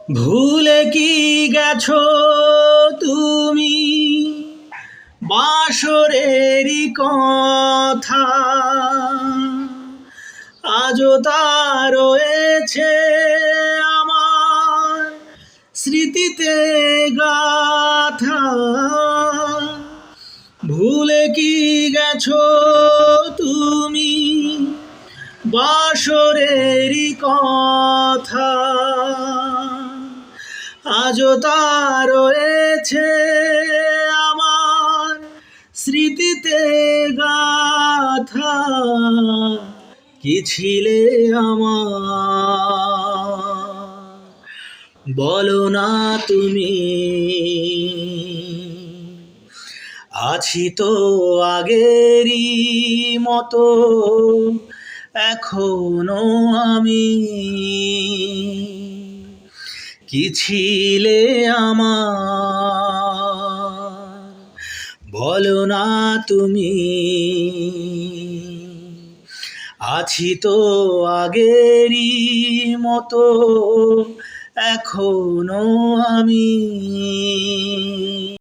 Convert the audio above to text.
ভুলে কি গেছো তুমি বাসরেরই কথা? আজও তা রয়েছে আমার স্মৃতিতে গাথা। ভুলে কি গেছো তুমি বাসরেরই কথা? আজও তা রয়েছে আমার স্মৃতিতে গাথা। কি ছিলে আমার বলো না তুমি? আছি তো আগেরই মতো এখনো আমি। কি ছিলে আমার বলো না তুমি? আছি তো আগেরই মতো এখনো আমি।